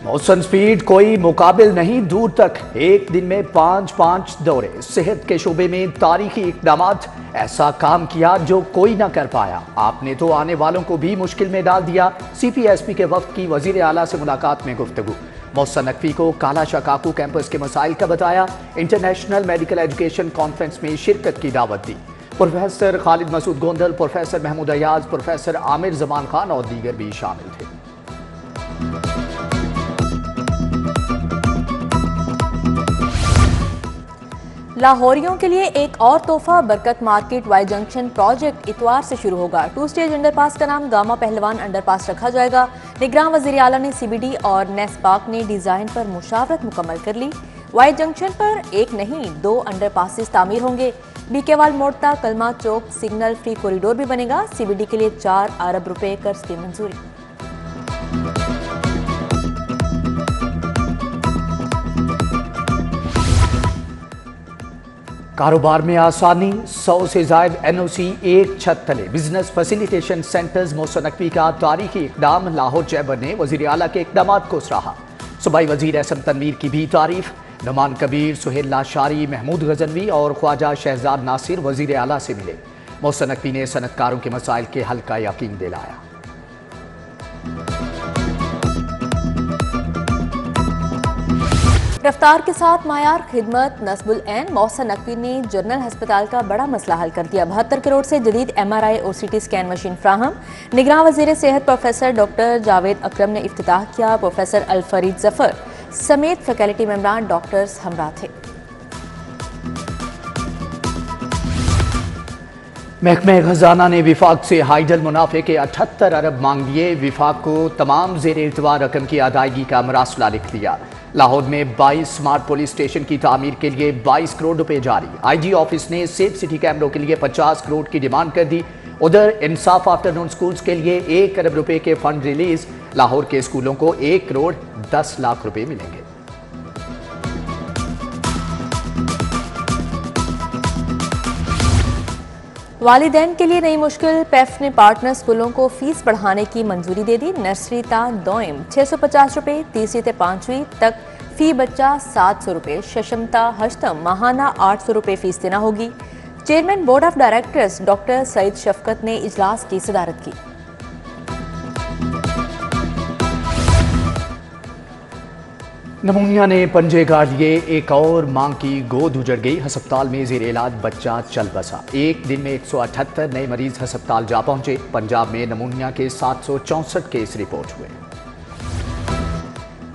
मौसम स्पीड कोई मुकाबिल नहीं, दूर तक एक दिन में 5-5 दौरे। सेहत के शोबे में तारीखी इकदामात, ऐसा काम किया जो कोई ना कर पाया। आपने तो आने वालों को भी मुश्किल में डाल दिया। CPSP के वक्त की वजीर आला से मुलाकात में गुफ्तगू। मोहसन नकवी को काला शकाकू कैंपस के मसाइल का बताया। इंटरनेशनल मेडिकल एजुकेशन कॉन्फ्रेंस में शिरकत की दावत दी। Professor Khalid Masood Gondal, professor Mahmood Ayaz, professor Amir Zaman Khan और दीगर भी शामिल थे। लाहौरियों के लिए एक और तोहफा, बरकत मार्केट वाई जंक्शन प्रोजेक्ट इतवार से शुरू होगा। 2 स्टेज अंडरपास का नाम गामा पहलवान अंडरपास रखा जाएगा। निगरान वज़ीर आला ने CBD और नेस्पाक ने डिज़ाइन पर मुशावरत मुकम्मल कर ली। वाई जंक्शन पर एक नहीं 2 अंडरपासेस तामीर होंगे। बीकेवाल मोड़ तक कलमा चौक सिग्नल फ्री कॉरिडोर भी बनेगा। CBD के लिए 4 अरब रुपए कर्ज की मंजूरी। कारोबार में आसानी, 100 से जायद NOC एक छत तले। Business facilitation centres. Mohsin Naqvi का तारीखी इकदाम। लाहौर चैम्बर ने वजीर आला के इकदामात को सराहा। सूबाई वजीर एहसन तनवीर की भी तारीफ। नुमान कबीर, सुहेल लाशारी, महमूद गजनवी और ख्वाजा शहजाद नासिर वजीर आला से मिले। मोहसन नकवी ने सनतकारों के मसाइल के हल का यकीन दिलाया। रफ्तार के साथ मायार खिदमत। नस्बुल ऐन मोहसन नकवी ने जनरल हस्पताल का बड़ा मसला हल कर दिया। 72 करोड़ से जदीद MRI और CT स्कैन मशीन फ्राहम। निगरान वजीर सेहत प्रोफेसर डॉक्टर जावेद अकरम ने इफ्तिताह किया। प्रोफेसर अलफरीद जफर समेत फैकल्टी मेंबरान डॉक्टर्स हमरा थे। महकमे खजाना ने विफाक से हाइडल मुनाफे के 78 अरब मांग लिए। विफाक को तमाम जेर इल्तवा रकम की अदायगी का मरासला लिख दिया। लाहौर में 22 स्मार्ट पुलिस स्टेशन की तामीर के लिए 22 करोड़ रुपए जारी। IG ऑफिस ने सेफ सिटी कैमरों के लिए 50 करोड़ की डिमांड कर दी। उधर इंसाफ आफ्टरनून स्कूल्स के लिए 1 अरब रुपए के फंड रिलीज। लाहौर के स्कूलों को 1 करोड़ 10 लाख रुपए मिलेंगे। वालिदैन के लिए नई मुश्किल। PEF ने पार्टनर स्कूलों को फीस बढ़ाने की मंजूरी दे दी। नर्सरी ता दोइम 650 रुपए, तीसरी ते 5वीं तक फी बच्चा 700 रुपए। शशम ता हश्तम माहाना 800 रुपए फीस देना होगी। Chairman board of directors doctor Saeed Shafqat ने इजलास की सदारत की। नमूनिया ने पंजे गाड़ दिए। एक और मांग की गोद उजड़ गई। हस्पताल में जेर इलाज बच्चा चल बसा। एक दिन में 178 नए मरीज हस्पताल जा पहुंचे। पंजाब में नमूनिया के 764 केस रिपोर्ट हुए।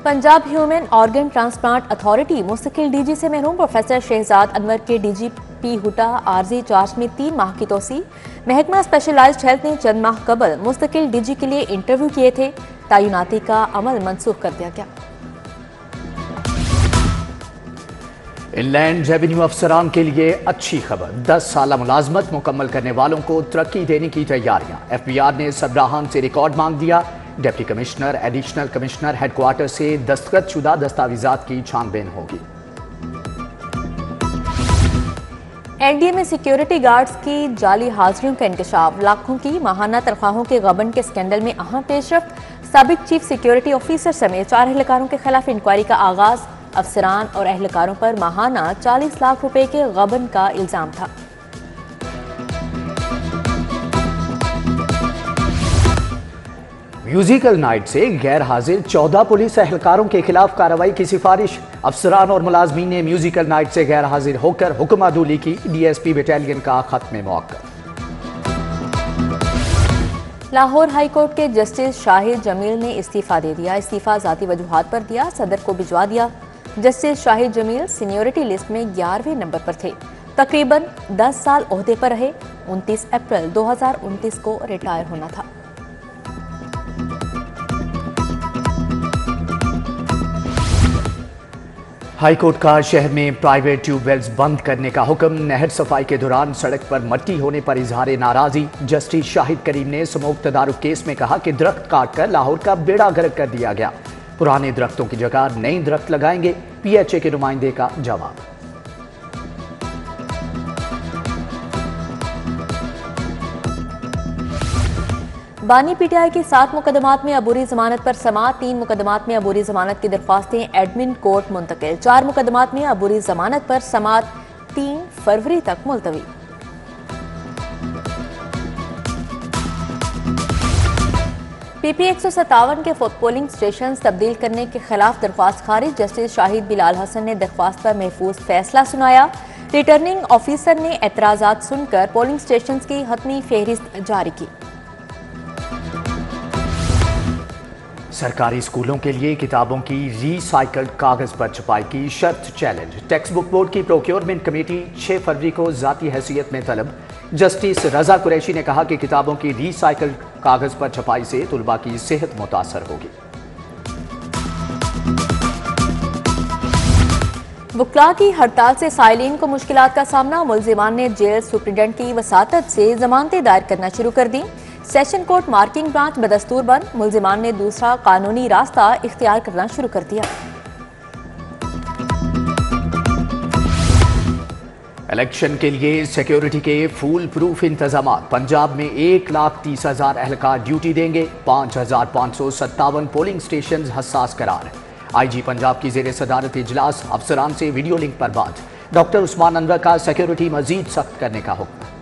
Punjab human organ transplant authority मुस्तकिल DG से महरूम। प्रोफेसर शहजाद अनवर के DGP हुटा आर्जी चार्ज में 3 माह की तोसी। महकमा स्पेशलाइज्ड हेल्थ ने चंद माह कबल मुस्तकिल DG के लिए इंटरव्यू किए थे। तैनाती का अमल मनसूख कर दिया गया। इनलैंड रेवेन्यू अफसरान के लिए अच्छी खबर। 10 साल मुलाजमत मुकम्मल करने वालों को तरक्की देने की तैयारियां। FBR ने सबराहान से रिकॉर्ड मांग दिया। Deputy commissioner, additional commissioner headquarter से दस्तखतशुदा दस्तावेजात की छानबीन होगी। NDA में सिक्योरिटी गार्ड्स की जाली हाजिरियों का इंकशाफ। लाखों की माहाना तनख्वाहों के गबन के स्कैंडल में अहम पेशरफ्त। साबिक चीफ सिक्योरिटी ऑफिसर समेत 4 एहलकारों के खिलाफ इंक्वायरी का आगाज। अफसरान और एहलकारों पर माहाना 40 लाख रुपए के गबन का इल्जाम था। म्यूजिकल नाइट से गैर हाजिर 14 पुलिस एहलकारों के खिलाफ कार्रवाई की सिफारिश। अफसरान और मुलाजमीन ने म्यूजिकल नाइट से गैर हाजिर होकर हुक्म अदूली की। DSP बटालियन का खत्म मौका। लाहौर हाई कोर्ट के जस्टिस शाहिद जमील ने इस्तीफा दे दिया। इस्तीफा जाती वजूहात पर दिया, सदर को भिजवा दिया। Justice Shahid Jameel seniority list में 11वें नंबर पर थे। तकरीबन 10 साल ओहदे पर रहे। 29 अप्रैल 2029 को रिटायर होना था। हाईकोर्ट का शहर में प्राइवेट ट्यूबवेल्स बंद करने का हुक्म। नहर सफाई के दौरान सड़क पर मट्टी होने पर इजहार नाराजगी। जस्टिस शाहिद करीम ने समूह तदारुक केस में कहा कि दरख्त काटकर लाहौर का बेड़ा गर्क कर दिया गया। पुराने दरख्तों की जगह नए दरख्त लगाएंगे। PHA के नुमाइंदे का जवाब। बानी पीटीआई की 7 मुकदमात में अबूरी जमानत पर समाअत, 3 मुकदमात में अबूरी जमानत की दरख्वास्तें एडमिन कोर्ट मुंतकिल, 4 मुकदमात में अबूरी जमानत पर समाअत 3 फरवरी तक मुलतवी। PP 157 के पोलिंग स्टेशन तब्दील करने के खिलाफ दरख्वास्त खारिज, जस्टिस शाहिद बिलाल हसन ने दरख्वास्त पर महफूज फैसला सुनाया। रिटर्निंग ऑफिसर ने एतराजात सुनकर पोलिंग स्टेशन की हतमी फहरिस्त जारी की। सरकारी स्कूलों के लिए किताबों की रीसाइकल्ड कागज पर छपाई की शर्त चैलेंज, टेक्स्ट बुक बोर्ड की प्रोक्योरमेंट कमेटी 6 फरवरी को जाती हैसियत में तलब। जस्टिस रजा कुरैशी ने कहा कि किताबों की रीसाइकल्ड कागज पर छपाई से तुलबा की सेहत मुतासर होगी। वकला की हड़ताल से साइलिन को मुश्किलात का सामना, मुलजिमान ने जेल सुप्रिटेंडेंट की वसातत से जमानतें दायर करना शुरू कर दी। सेशन कोर्ट मार्किंग ब्रांच बदस्तूर बंद, मुलजिमान ने दूसरा कानूनी रास्ता इख्तियार करना शुरू कर दिया। इलेक्शन के लिए सिक्योरिटी के फूल प्रूफ इंतजाम, पंजाब में 1,30,000 एहलकार ड्यूटी देंगे, 5,557 पोलिंग स्टेशन हसास करार। IG पंजाब की जेर सदारत इजलास, अफसरान से वीडियो लिंक पर बात। डॉक्टर उस्मान अनवर का सिक्योरिटी मजीद सख्त करने का हुक्म।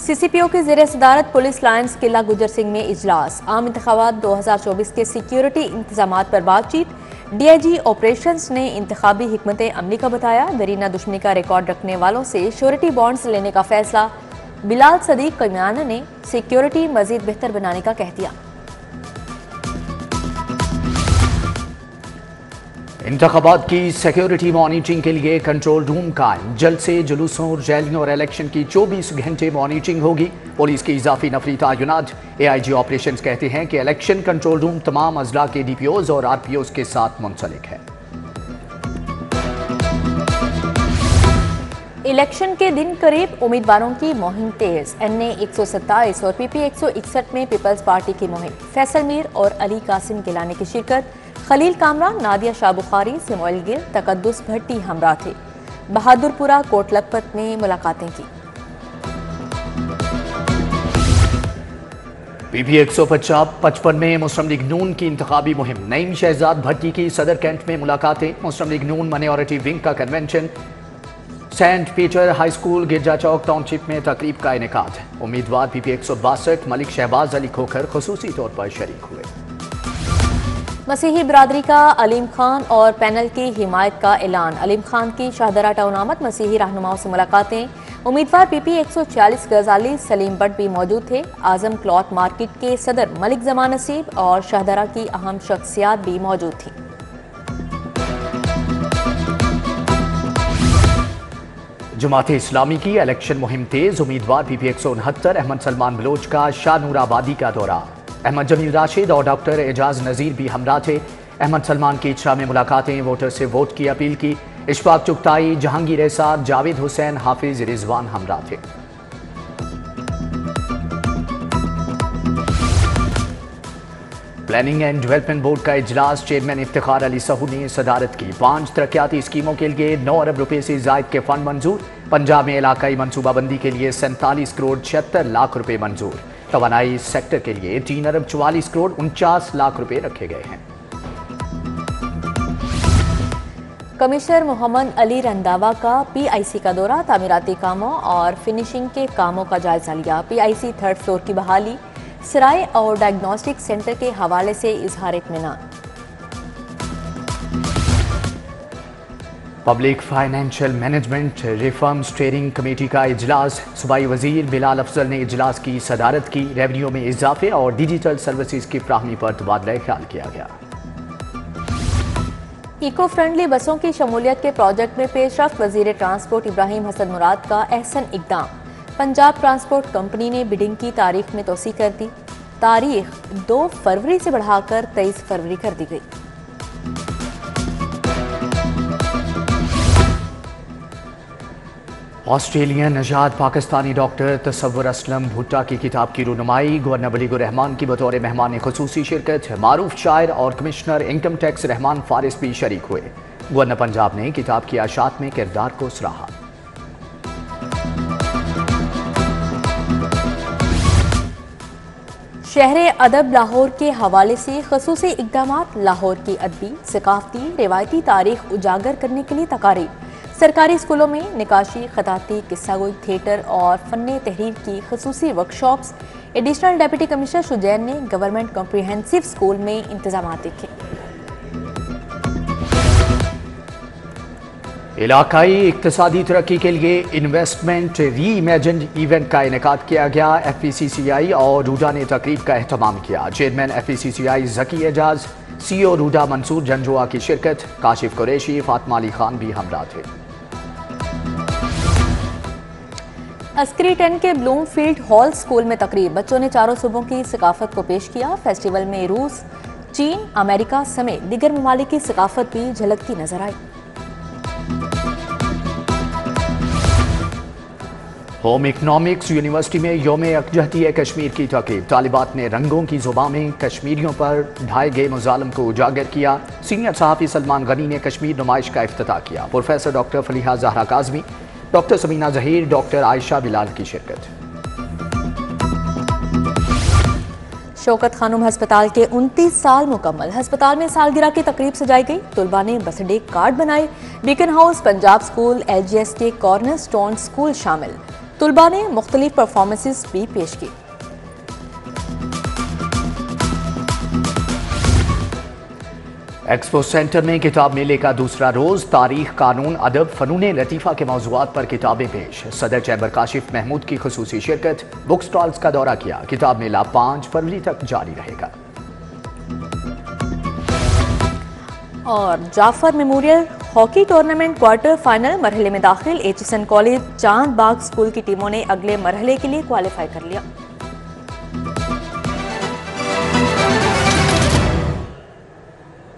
CCPO की जेर सदारत पुलिस लाइन्स किला गुजर सिंह में इजलास, आम इंतखाबात 2024 के सिक्योरिटी इंतजामात पर बातचीत। DIG ऑपरेशंस ने इंतखाबी हिकमत अमली का बताया। दरीना दुश्मनी का रिकॉर्ड रखने वालों से श्योरिटी बॉन्ड्स लेने का फैसला। बिलाल सदीक कमियाना ने सिक्योरिटी मजीद बेहतर बनाने का कह दिया। इंतखाबात की सिक्योरिटी मॉनिटरिंग के लिए कंट्रोल रूम कायम, जल्द से जुलूसों, रैलियों और इलेक्शन की 24 घंटे मॉनिटरिंग होगी। पुलिस की इजाफी नफरी तयनात। AIG ऑपरेशंस कहते हैं कि इलेक्शन कंट्रोल रूम तमाम अजला के DPOs और RPOs के साथ मुंसलिक है। इलेक्शन के दिन करीब, उम्मीदवारों की मुहिम तेज। NA 127 और PP 161 में पीपल्स पार्टी की मुहिम, फैसल मीर और अली कासिम गिलानी की शिरकत। खलील कामरान, नादिया शाह बुखारी, सिमोइल गिल, तकद्दुस भट्टी हमरा थे। बहादुरपुरा कोट लखपत में मुलाकातें की। PP 155 में मुस्लिम लीग नून की इंतखाबी मुहिम, नईम शहजाद भट्टी की सदर कैंट में मुलाकातें। मुस्लिम लीग नून माइनॉरिटी विंग का convention, Saint Peter high school Girja Chowk township में तकरीब का इनेकाद। उम्मीदवार PP 162 मलिक शहबाज अली खोखर खुसूसी तौर पर शरीक हुए। मसीही बिरादरी का अलीम खान और पैनल की हिमायत का ऐलान, अलीम खान की शाहदरा टाउन आमद, मसीही रहनुमाओं से मुलाकातें। उम्मीदवार PP 140 गजाली सलीम बट भी मौजूद थे। आजम क्लॉथ मार्केट के सदर मलिक जमान नसीब और शाहदरा की अहम शख्सियात भी मौजूद थी। जमात इस्लामी की इलेक्शन मुहिम तेज, उम्मीदवार PP 169 अहमद सलमान बलोच का शाहनूर आबादी का दौरा। अहमद जमील राशिद और डॉक्टर एजाज नज़ीर भी हमरा थे। अहमद सलमान की इच्छा में मुलाकातें, वोटर से वोट की अपील की। इशफाक चुगताई, जहांगीर एहसाद, जावेद हुसैन, हाफिज रिजवान हमरा थे। प्लानिंग एंड डेवलपमेंट बोर्ड का इजलास, चेयरमैन इफ्तिखार अली सहू ने सदारत की। 5 तरक्याती स्कीमों के लिए 9 अरब रुपए से जायद के फंड मंजूर। पंजाब में इलाकाई मनसूबाबंदी के लिए 47 करोड़ 76 लाख रुपए मंजूर। तवानाई सेक्टर के लिए 3 अरब 44 करोड़ 49 लाख रुपए रखे गए हैं। कमिश्नर मोहम्मद अली रंधावा का PIC का दौरा, तामीराती कामों और फिनिशिंग के कामों का जायजा लिया। PIC 3rd फ्लोर की बहाली, सराय और डायग्नोस्टिक सेंटर के हवाले से इजहार इत्मीनान। Public financial management reform steering committee का इजलास, सूबाई वजीर बिलाल अफजल ने इजलास की सदारत की। रेवेन्यू में इजाफे और डिजिटल सर्विसेज की फ्राहमी पर तबादला ख्याल किया गया। इको फ्रेंडली बसों की शमूलियत के प्रोजेक्ट में पेशरफ्त, वजीर ट्रांसपोर्ट इब्राहिम हसन मुराद का अहसन इकदाम। पंजाब ट्रांसपोर्ट कंपनी ने बिडिंग की तारीख में तोसी कर दी। तारीख 2 फरवरी से बढ़ाकर 23 फरवरी कर दी गई। ऑस्ट्रेलियन नजात पाकिस्तानी डॉक्टर तसव्वुर असलम भुट्टा की किताब की रुनुमाई, गवर्नर बलीगुर रहमान की बतौर मेहमान खुसूसी शिरकत। मारूफ शायर और commissioner income tax Rahman Faris भी शरीक हुए। गवर्नर पंजाब ने किताब की आशात में किरदार को सराहा। शहर अदब लाहौर के हवाले से खसूसी इक़दामात, लाहौर की अदबी, सकाफती, रिवायती तारीख उजागर करने के लिए तकारीब। सरकारी स्कूलों में निकाशी, खताती, किस्सागोई, थिएटर और फ़न तहरीर की खसूसी वर्कशॉप्स। एडिशनल डिप्टी कमिश्नर शुजैन ने गवर्नमेंट कॉम्प्रिहेंसिव स्कूल में इंतजाम देखे। इलाकाई इक्तिसादी तरक्की के लिए इन्वेस्टमेंट री इमेजिन इवेंट का इनेकाद किया गया। FPCCI और रूडा ने तकरीब का एहतमाम किया। Chairman FPCCI Zaki Ejaz, CEO RUDA Mansoor Janjua की शिरकत, काशिफ कुरैशी, फातिमा अली खान भी हमरा थे। अस्करी 10 के ब्लूमफील्ड हॉल स्कूल में तकरीब। बच्चों ने चारों सूबों की सकाफत को पेश किया। फेस्टिवल में रूस, चीन, अमेरिका समेत दीगर ममालिक की सकाफत भी झलकती नजर आई। होम इकनॉमिक्स यूनिवर्सिटी में यौम यकजहती कश्मीर की तकरीब। तालिबात ने रंगों की जुबान में कश्मीरियों पर ढाए गए मुजालम को उजागर किया। सीनियर सहाफ़ी सलमान गनी ने कश्मीर नुमाइश का इफ्तिताह किया। Professor doctor Faliha Zahra Kazmi, doctor Samina Zaheer, doctor Ayesha Bilal की शिरकत। शौकत खानुम अस्पताल के 29 साल मुकम्मल। अस्पताल में सालगिरह की तकरीब सजाई गई। तुलबा ने बर्थडे कार्ड बनाए। Beacon house, Punjab school, LGS के कॉर्नर स्टोन स्कूल शामिल। तुलबा ने मुख्तलिफ परफॉर्मेंसेस भी पेश की। एक्सपो सेंटर में किताब मेले का दूसरा रोज। तारीख, कानून, अदब, फनून लतीफ़ा के मौज़ूआत पर किताबें पेश। सदर चैम्बर काशिफ महमूद की खुसूसी शिरकत। बुक स्टॉल्स का दौरा किया। किताब मेला 5 फरवरी तक जारी रहेगा। और Jafar memorial hockey tournament quarter final मरहले में दाखिल। HSN कॉलेज, चांद बाग स्कूल की टीमों ने अगले मरहले के लिए क्वालिफाई कर लिया।